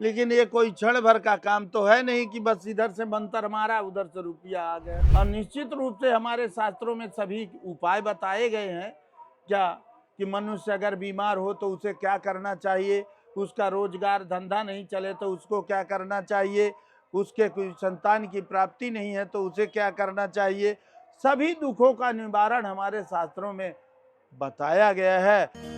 लेकिन ये कोई क्षण भर का काम तो है नहीं कि बस इधर से मंत्र मारा उधर से रुपया आ गया। और निश्चित रूप से हमारे शास्त्रों में सभी उपाय बताए गए हैं क्या कि मनुष्य अगर बीमार हो तो उसे क्या करना चाहिए, उसका रोजगार धंधा नहीं चले तो उसको क्या करना चाहिए, उसके कोई संतान की प्राप्ति नहीं है तो उसे क्या करना चाहिए। सभी दुखों का निवारण हमारे शास्त्रों में बताया गया है।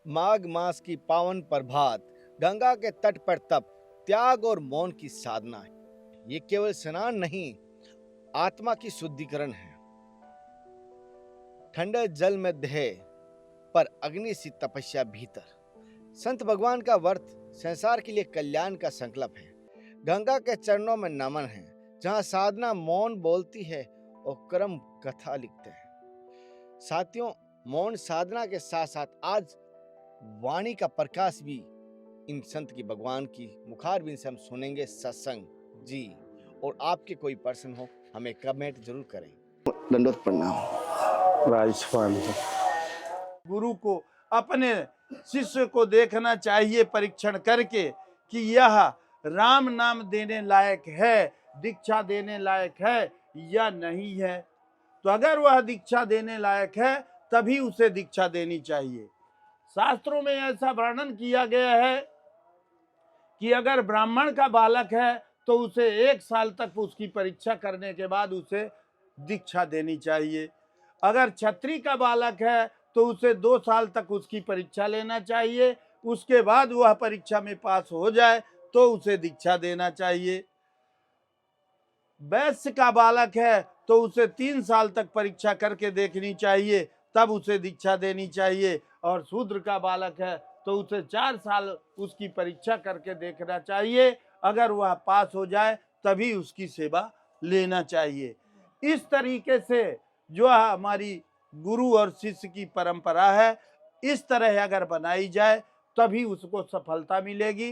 माघ मास की पावन प्रभात, गंगा के तट पर तप, त्याग और मौन की साधना है। ये केवल स्नान नहीं, आत्मा की शुद्धिकरण है। ठंडे जल में देह पर अग्नि सी तपस्या भीतर। संत भगवान का व्रत संसार के लिए कल्याण का संकल्प है। गंगा के चरणों में नमन है, जहां साधना मौन बोलती है और कर्म कथा लिखते हैं। साथियों, मौन साधना के साथ साथ आज वाणी का प्रकाश भी इन संत की भगवान की मुखारबिंद से हम सुनेंगे सत्संग जी। और आपके कोई प्रश्न हो हमें कमेंट जरूर करें। दंडवत प्रणाम। राजस्थान गुरु को अपने शिष्य को देखना चाहिए परीक्षण करके कि यह राम नाम देने लायक है, दीक्षा देने लायक है या नहीं है। तो अगर वह दीक्षा देने लायक है तभी उसे दीक्षा देनी चाहिए। शास्त्रों में ऐसा वर्णन किया गया है कि अगर ब्राह्मण का बालक है तो उसे 1 साल तक उसकी परीक्षा करने के बाद उसे दीक्षा देनी चाहिए। अगर क्षत्रिय का बालक है तो उसे 2 साल तक उसकी परीक्षा लेना चाहिए, उसके बाद वह परीक्षा में पास हो जाए तो उसे दीक्षा देना चाहिए। वैश्य का बालक है तो उसे 3 साल तक परीक्षा करके देखनी चाहिए, तब उसे दीक्षा देनी चाहिए। और शूद्र का बालक है तो उसे 4 साल उसकी परीक्षा करके देखना चाहिए, अगर वह पास हो जाए तभी उसकी सेवा लेना चाहिए। इस तरीके से जो हमारी गुरु और शिष्य की परंपरा है, इस तरह अगर बनाई जाए तभी उसको सफलता मिलेगी,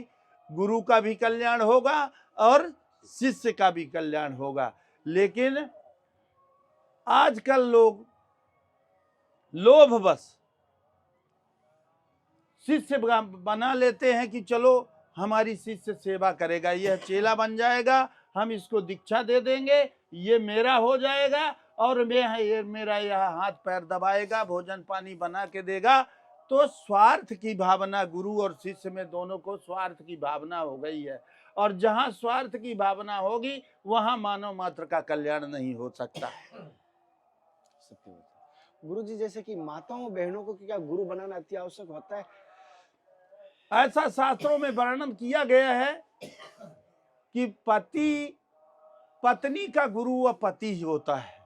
गुरु का भी कल्याण होगा और शिष्य का भी कल्याण होगा। लेकिन आजकल लोग लोभवश शिष्य बना लेते हैं कि चलो हमारी शिष्य सेवा करेगा, यह चेला बन जाएगा, हम इसको दीक्षा दे देंगे, ये मेरा हो जाएगा और मेरा यह हाथ पैर दबाएगा, भोजन पानी बना के देगा। तो स्वार्थ की भावना गुरु और शिष्य में दोनों को स्वार्थ की भावना हो गई है, और जहां स्वार्थ की भावना होगी वहां मानव मात्र का कल्याण नहीं हो सकता। गुरु जी, जैसे कि माताओं बहनों को क्या गुरु बनाना अति आवश्यक होता है? ऐसा शास्त्रों में वर्णन किया गया है कि पत्नी का गुरु वह पति ही होता है।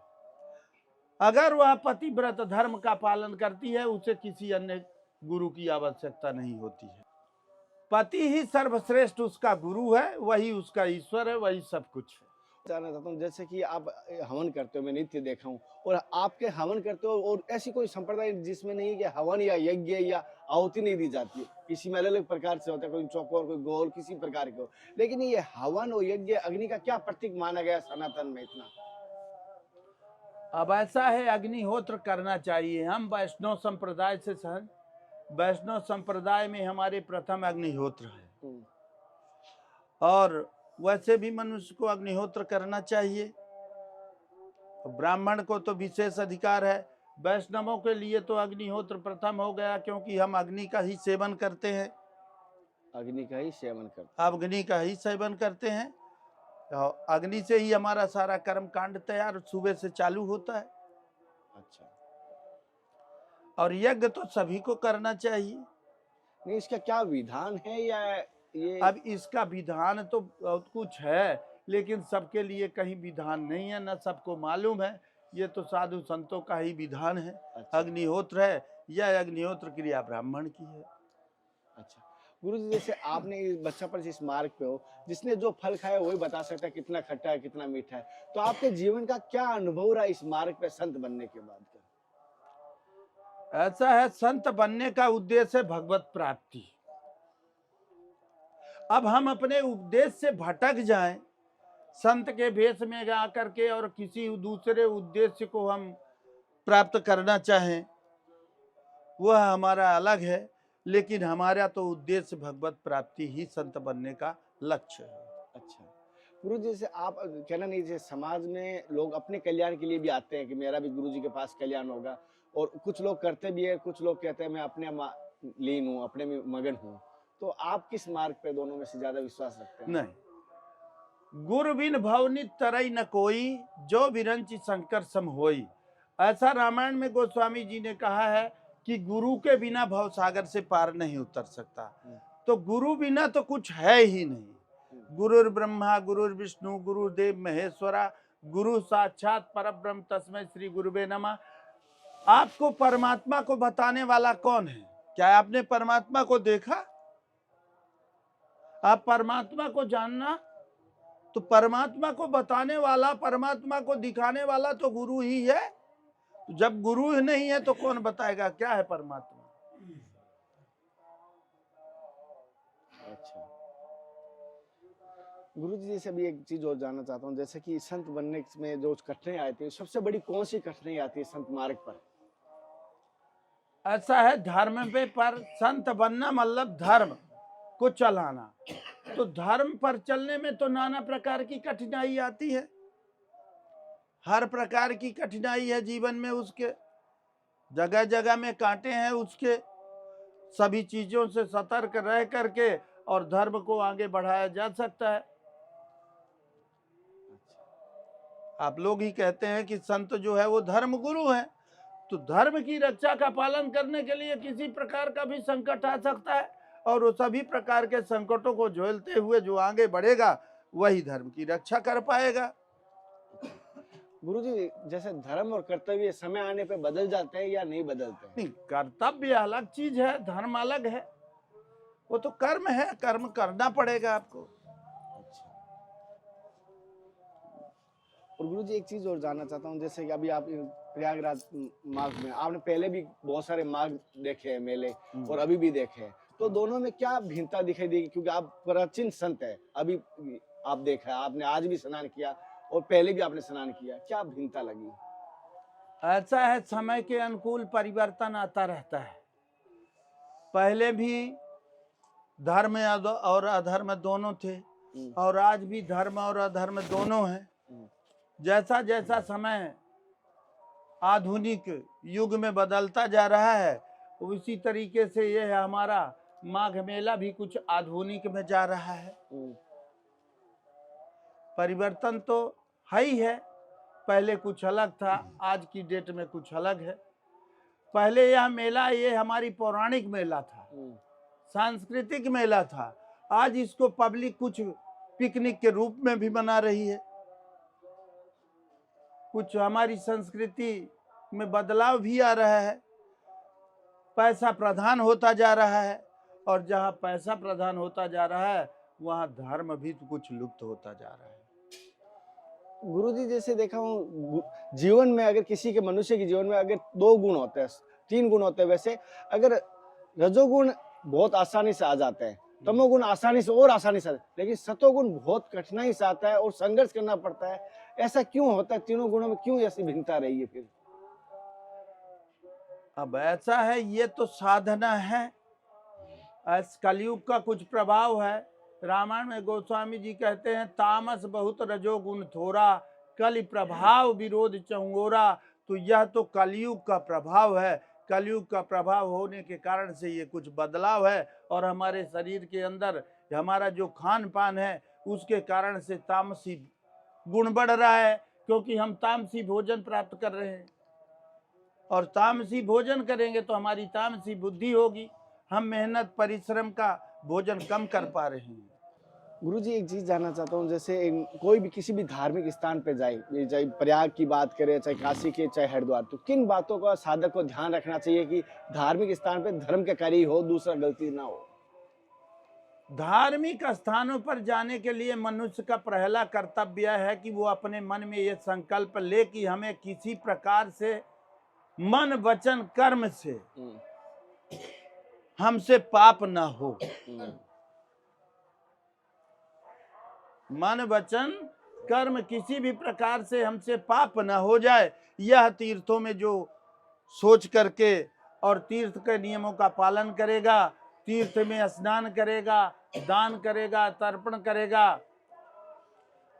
अगर वह पतिव्रत धर्म का पालन करती है उसे किसी अन्य गुरु की आवश्यकता नहीं होती है। पति ही सर्वश्रेष्ठ उसका गुरु है, वही उसका ईश्वर है, वही सब कुछ है। जानना चाहता हूँ, जैसे कि आप हवन करते हो, मैं नित्य देखा हूँ, और आपके हवन करते हो और ऐसी कोई संप्रदाय जिसमें नहीं है कि हवन या यज्ञ या आहुति नहीं दी जाती है। किसी में अलग अलग प्रकार से होता है, कोई चौकोर कोई गोल किसी प्रकार के हो, लेकिन ये हवन और यज्ञ अग्नि का क्या प्रतीक माना गया सनातन में इतना? अब ऐसा है, अग्निहोत्र करना चाहिए। हम वैष्णव संप्रदाय से वैष्णव संप्रदाय में हमारे प्रथम अग्निहोत्र है, और वैसे भी मनुष्य को अग्निहोत्र करना चाहिए। ब्राह्मण को तो विशेष अधिकार है, वैष्णवों के लिए तो अग्निहोत्र प्रथम हो गया, क्योंकि हम अग्नि का ही सेवन करते हैं। अग्नि का ही सेवन करते, अग्नि का ही सेवन करते हैं, तो अग्नि से ही हमारा सारा कर्म कांड तैयार सुबह से चालू होता है। अच्छा, और यज्ञ तो सभी को करना चाहिए। नहीं, इसका क्या विधान है या ये? अब इसका विधान तो बहुत कुछ है, लेकिन सबके लिए कहीं विधान नहीं है, न सबको मालूम है। ये तो साधु संतों का ही विधान है। अच्छा। अग्निहोत्र है, यह अग्निहोत्र क्रिया ब्राह्मण की है। अच्छा गुरु जी, जैसे आपने इस बच्चा पर जिस मार्ग पे हो, जिसने जो फल खाया वही बता सकता है कितना खट्टा है कितना मीठा है, तो आपके जीवन का क्या अनुभव रहा इस मार्ग पे संत बनने के बाद का? ऐसा है, संत बनने का उद्देश्य है भगवत प्राप्ति। अब हम अपने उपदेश से भटक जाएं संत के भेष में आकर के और किसी दूसरे उद्देश्य को हम प्राप्त करना चाहें, वह हमारा अलग है, लेकिन हमारा तो उद्देश्य भगवत प्राप्ति ही संत बनने का लक्ष्य है। अच्छा गुरु जी, जैसे आप कहना नहीं, जैसे समाज में लोग अपने कल्याण के लिए भी आते हैं कि मेरा भी गुरु जी के पास कल्याण होगा, और कुछ लोग करते भी है, कुछ लोग कहते हैं मैं अपने लीन हूँ, अपने में मगन हूँ। तो आप किस मार्ग पे दोनों में से ज्यादा विश्वास रखते हैं? नहीं, गुरु बिन भवनित तरई न कोई, जो विरंचि शंकर सम होई। ऐसा रामायण में गोस्वामी जी ने कहा है कि गुरु के बिना भव सागर से पार नहीं उतर सकता। तो गुरु बिना तो कुछ है ही नहीं। गुरुर ब्रह्मा गुरुर विष्णु गुरुदेव महेश्वरा, गुरु साक्षात परब्रह्म तस्मै श्री गुरुवे नमः। आपको परमात्मा को बताने वाला कौन है? क्या आपने परमात्मा को देखा? आप परमात्मा को जानना, तो परमात्मा को बताने वाला, परमात्मा को दिखाने वाला तो गुरु ही है। जब गुरु ही नहीं है तो कौन बताएगा क्या है परमात्मा? अच्छा गुरु जी, जैसे अभी एक चीज और जानना चाहता हूँ, जैसे कि संत बनने में जो कठिनाई आती है, सबसे बड़ी कौन सी कठिनाई आती है संत मार्ग पर? ऐसा है, धर्म पे पर संत बनना मतलब धर्म को चलाना। तो धर्म पर चलने में तो नाना प्रकार की कठिनाई आती है, हर प्रकार की कठिनाई है जीवन में। उसके जगह जगह में कांटे हैं, उसके सभी चीजों से सतर्क रह करके और धर्म को आगे बढ़ाया जा सकता है। आप लोग ही कहते हैं कि संत जो है वो धर्म गुरु है, तो धर्म की रक्षा का पालन करने के लिए किसी प्रकार का भी संकट आ सकता है, और वो सभी प्रकार के संकटों को झेलते हुए जो आगे बढ़ेगा वही धर्म की रक्षा कर पाएगा। गुरुजी, जैसे धर्म और कर्तव्य समय आने पे बदल जाते हैं या नहीं बदलते हैं? नहीं, कर्तव्य अलग चीज है, धर्म अलग है। वो तो कर्म है, कर्म करना पड़ेगा आपको। अच्छा। और गुरुजी, एक चीज और जानना चाहता हूँ, जैसे कि अभी आप प्रयागराज माघ में, आपने पहले भी बहुत सारे माघ देखे हैं मेले, और अभी भी देखे हैं, तो दोनों में क्या भिन्नता दिखाई देगी? क्योंकि आप प्राचीन संत है, अभी आप देखा है, आपने आज भी स्नान किया और पहले भी आपने स्नान किया, क्या भिन्नता लगी? ऐसा है, समय के अनुकूल परिवर्तन आता रहता है। पहले भी धर्म और अधर्म दोनों थे, और आज भी धर्म और अधर्म दोनों हैं। जैसा जैसा समय आधुनिक युग में बदलता जा रहा है, उसी तरीके से यह हमारा माघ मेला भी कुछ आधुनिक में जा रहा है। परिवर्तन तो है ही है, पहले कुछ अलग था, आज की डेट में कुछ अलग है। पहले यह मेला, ये हमारी पौराणिक मेला था, सांस्कृतिक मेला था। आज इसको पब्लिक कुछ पिकनिक के रूप में भी मना रही है। कुछ हमारी संस्कृति में बदलाव भी आ रहा है, पैसा प्रधान होता जा रहा है, और जहाँ पैसा प्रधान होता जा रहा है वहाँ धर्म भी कुछ लुप्त होता जा रहा है। गुरुजी, जैसे देखा हूँ जीवन में, अगर किसी के मनुष्य के जीवन में अगर 2 गुण होते हैं, 3 गुण होते हैं वैसे, अगर रजोगुण बहुत आसानी से आ जाते हैं, तमोगुण आसानी से और आसानी से, लेकिन सतोगुण बहुत कठिनाई से आता है और संघर्ष करना पड़ता है। ऐसा क्यों होता है? तीनों गुणों में क्यों ऐसी भिन्नता रही है फिर? अब ऐसा है, ये तो साधना है, कलयुग का कुछ प्रभाव है। रामायण में गोस्वामी जी कहते हैं, तामस बहुत रजोगुण थोड़ा, कलि प्रभाव विरोध चंगोरा। तो यह तो कलयुग का प्रभाव है। कलयुग का प्रभाव होने के कारण से ये कुछ बदलाव है, और हमारे शरीर के अंदर हमारा जो खान पान है उसके कारण से तामसी गुण बढ़ रहा है, क्योंकि हम तामसी भोजन प्राप्त कर रहे हैं, और तामसी भोजन करेंगे तो हमारी तामसी बुद्धि होगी। हम मेहनत परिश्रम का भोजन कम कर पा रहे हैं। गुरुजी, एक चीज जानना चाहता हूँ, जैसे कोई भी किसी भी धार्मिक स्थान पे जाए, चाहे प्रयाग की बात करें, चाहे काशी के, चाहे हरिद्वार, तो किन बातों का साधक को ध्यान रखना चाहिए कि धार्मिक स्थान पे धर्म के कार्य हो, दूसरा गलती ना हो? धार्मिक स्थानों पर जाने के लिए मनुष्य का पहला कर्तव्य है कि वो अपने मन में ये संकल्प ले कि हमें किसी प्रकार से मन वचन कर्म से हमसे पाप ना हो। मन वचन कर्म किसी भी प्रकार से हमसे पाप न हो जाए, यह तीर्थों में जो सोच करके और तीर्थ के नियमों का पालन करेगा, तीर्थ में स्नान करेगा, दान करेगा, तर्पण करेगा,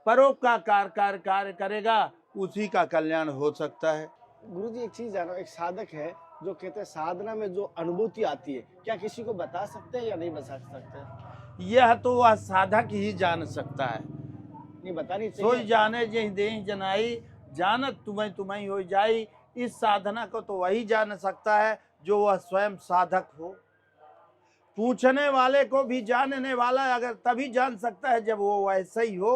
परोपकार कार्य करेगा, उसी का कल्याण हो सकता है। गुरुजी एक चीज जानो, एक साधक है जो कहते हैं साधना में जो अनुभूति आती है, क्या किसी को बता सकते हैं या नहीं बता सकते? यह तो वह साधक ही जान सकता है। नहीं बतानी सोई चाहिए। जाने जहि देहि जनाई, जानत तुम्हें तुम्हें हो जाई। इस साधना को तो वही जान सकता है जो वह स्वयं साधक हो। पूछने वाले को भी जानने वाला अगर तभी जान सकता है जब वो वैसे ही हो,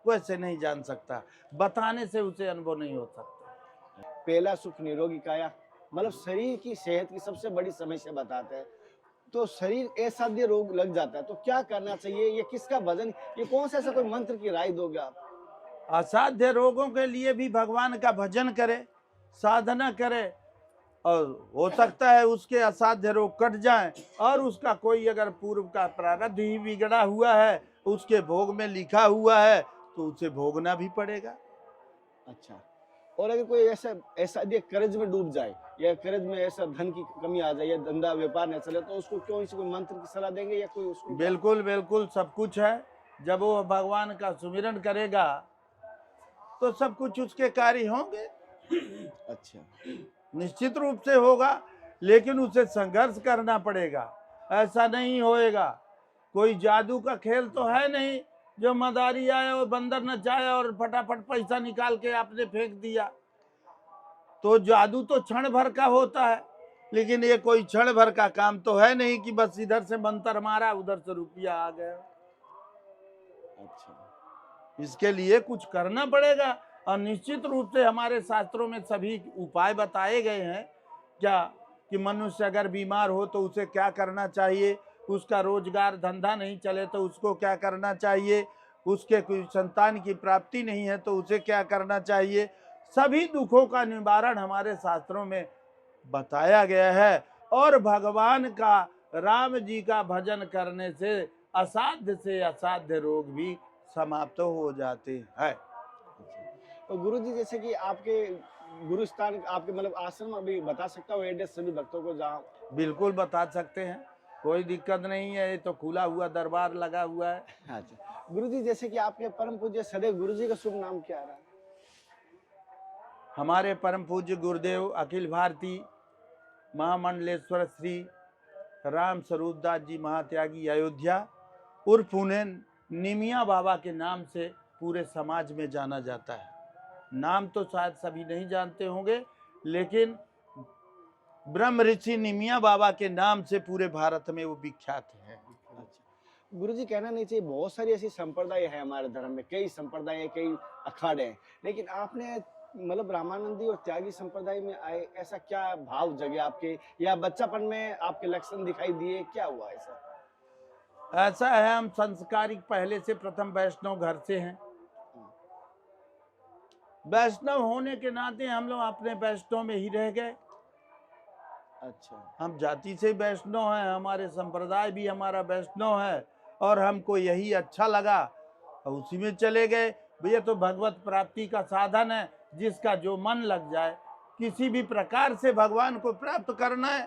वैसे नहीं जान सकता। बताने से उसे अनुभव नहीं हो सकता। पहला सुख निरोगी काया, मतलब शरीर की सेहत की सबसे बड़ी समस्या बताते हैं। तो शरीर असाध्य रोग लग जाता है तो क्या करना चाहिए, ये किसका भजन, ये कौन सा ऐसा कोई मंत्र की राय दोगे आप? असाध्य रोगों के लिए भी भगवान का भजन करे, साधना करे, और हो सकता है उसके असाध्य रोग कट जाएं। और उसका कोई अगर पूर्व का प्रारब्ध ही बिगड़ा हुआ है, उसके भोग में लिखा हुआ है, तो उसे भोगना भी पड़ेगा। अच्छा, और अगर कोई ऐसा कर्ज में डूब जाए या कर्ज में ऐसा धन की कमी आ जाए या धंधा व्यापार नहीं चले, तो उसको क्यों कोई मंत्र की सलाह देंगे या कोई उसको? बिल्कुल बिल्कुल सब कुछ है। जब वो भगवान का सुमिरन करेगा तो सब कुछ उसके कार्य होंगे। अच्छा, निश्चित रूप से होगा, लेकिन उसे संघर्ष करना पड़ेगा। ऐसा नहीं होएगा। कोई जादू का खेल तो है नहीं जो मदारी आए और बंदर नचाए और फटाफट पैसा निकाल के आपने फेंक दिया। तो जादू तो क्षण भर का होता है, लेकिन ये कोई क्षण भर का काम तो है नहीं कि बस इधर से मंत्र मारा उधर से रुपया आ गया। अच्छा, इसके लिए कुछ करना पड़ेगा। और निश्चित रूप से हमारे शास्त्रों में सभी उपाय बताए गए हैं। क्या कि मनुष्य अगर बीमार हो तो उसे क्या करना चाहिए, उसका रोजगार धंधा नहीं चले तो उसको क्या करना चाहिए, उसके कोई संतान की प्राप्ति नहीं है तो उसे क्या करना चाहिए। सभी दुखों का निवारण हमारे शास्त्रों में बताया गया है। और भगवान का, राम जी का भजन करने से असाध्य रोग भी समाप्त हो जाते हैं। तो गुरुजी जैसे कि आपके गुरु स्थान, आपके मतलब आश्रम अभी बता सकता हूँ एड्रेस सभी भक्तों को जहाँ? बिल्कुल बता सकते हैं, कोई दिक्कत नहीं है। ये तो खुला हुआ दरबार लगा हुआ है। अच्छा, गुरुजी जैसे कि आपके परम पूज्य सदैव गुरुजी का शुभ नाम क्या रहा? हमारे परम पूज्य गुरुदेव अखिल भारती महामंडलेश्वर श्री राम स्वरूप दास जी महात्यागी अयोध्या उर्फ उन्हें निमिया बाबा के नाम से पूरे समाज में जाना जाता है। नाम तो शायद सभी नहीं जानते होंगे, लेकिन ब्रह्म ऋषि निमिया बाबा के नाम से पूरे भारत में वो विख्यात है। अच्छा, गुरुजी कहना नहीं चाहिए, बहुत सारी ऐसी संप्रदाय है हमारे धर्म में, कई संप्रदाय है, कई अखाड़े हैं, लेकिन आपने मतलब रामानंदी और त्यागी संप्रदाय में आए, ऐसा क्या भाव जगे आपके, या बच्चापन में आपके लक्षण दिखाई दिए, क्या हुआ ऐसा? ऐसा है, हम संस्कारिक पहले से प्रथम वैष्णव घर से हैं। वैष्णव होने के नाते हम लोग अपने वैष्णव में ही रह गए। अच्छा, हम जाति से वैष्णव हैं, हमारे संप्रदाय भी हमारा वैष्णव है, और हमको यही अच्छा लगा और उसी में चले गए। भैया तो भगवत प्राप्ति का साधन है, जिसका जो मन लग जाए, किसी भी प्रकार से भगवान को प्राप्त करना है।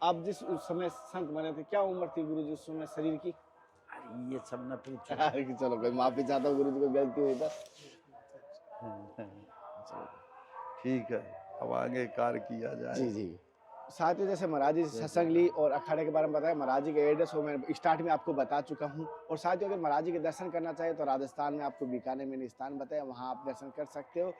आप जिस उस समय संत बने थे, क्या उम्र थी गुरुजी उस समय शरीर की? अरे ये सब न पूछो। चलो कोई माफी चाहता हूँ गुरुजी को, गलती हुई था। ठीक है, अब आगे कार्य किया जाए। जी जी। साथ ही जैसे महाराज जी से सत्संग ली और अखाड़े के बारे में बताया, महाराज जी का एड्रेस वो मैं स्टार्ट में आपको बता चुका हूँ। और साथ ही अगर महाराज जी के दर्शन करना चाहे तो राजस्थान में आपको बीकानेर में स्थान बताया, वहाँ आप दर्शन कर सकते हो।